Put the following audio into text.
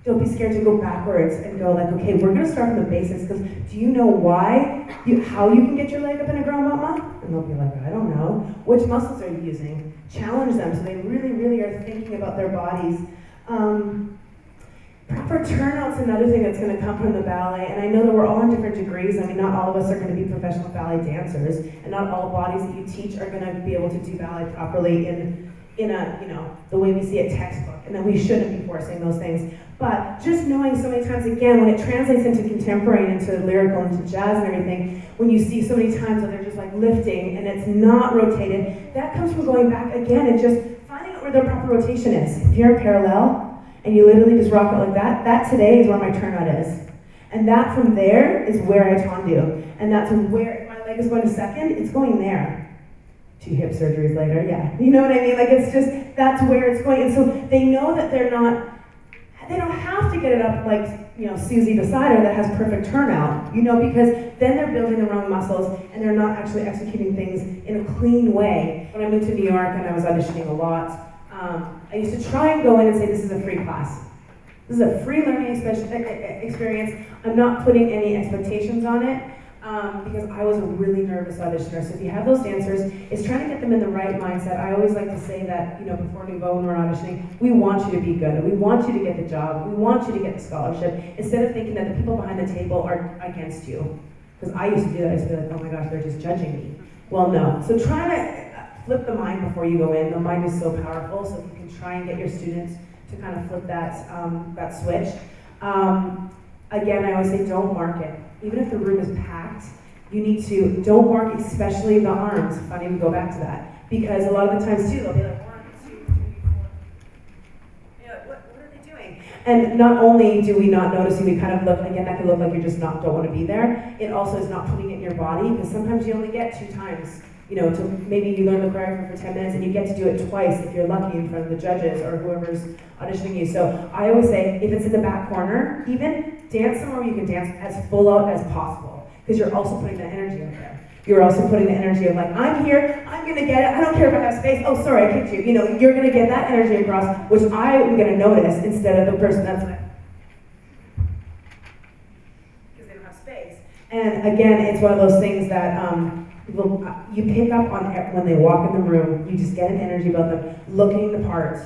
don't be scared to go backwards and go like, okay, we're gonna start from the basics, because do you know how you can get your leg up in a girl mama? And they'll be like, I don't know. Which muscles are you using? Challenge them so they really, really are thinking about their bodies. Proper turnout's another thing that's going to come from the ballet, and I know that we're all in different degrees. I mean, not all of us are going to be professional ballet dancers, and not all bodies that you teach are going to be able to do ballet properly in a, the way we see a textbook, and that we shouldn't be forcing those things. But just knowing so many times, again, when it translates into contemporary, into lyrical, into jazz and everything, when you see so many times that they're just like lifting and it's not rotated, that comes from going back again and just finding out where their proper rotation is. If you're in parallel, and you literally just rock it like that, that today is where my turnout is. And that from there is where I tendu. And that's where, if my leg is going to second, it's going there. 2 hip surgeries later, yeah. You know what I mean? Like, it's just, that's where it's going. And so they know that they don't have to get it up like, Susie beside her that has perfect turnout, because then they're building the wrong muscles and they're not actually executing things in a clean way. When I moved to New York and I was auditioning a lot, I used to try and go in and say, this is a free class. This is a free learning experience. I'm not putting any expectations on it because I was a really nervous auditioner. So if you have those dancers, it's trying to get them in the right mindset. I always like to say that, before Nouveau when we're auditioning, we want you to be good. We want you to get the job. We want you to get the scholarship, instead of thinking that the people behind the table are against you. Because I used to do that. I used to be like, oh my gosh, they're just judging me. Well, no. So trying to flip the mind before you go in. The mind is so powerful, so if you can try and get your students to kind of flip that switch. Again, I always say don't mark it. Even if the room is packed, you need to, don't mark especially the arms. Funny we go back to that. Because a lot of the times too, they'll be like 1, 2, 3, 4. What are they doing? And not only do we not notice you, we kind of look, again, that can look like you're just don't want to be there. It also is not putting it in your body, because sometimes you only get 2 times. To maybe you learn the choreography for 10 minutes and you get to do it twice if you're lucky in front of the judges or whoever's auditioning you. So I always say, if it's in the back corner, even dance somewhere where you can dance as full out as possible, because you're also putting that energy out there. You're also putting the energy of like, I'm here, I'm gonna get it, I don't care if I have space, oh sorry, I kicked you. You're gonna get that energy across, which I am gonna notice instead of the person that's like, because they don't have space. And again, it's one of those things that, you pick up on when they walk in the room. You just get an energy about them, looking the part,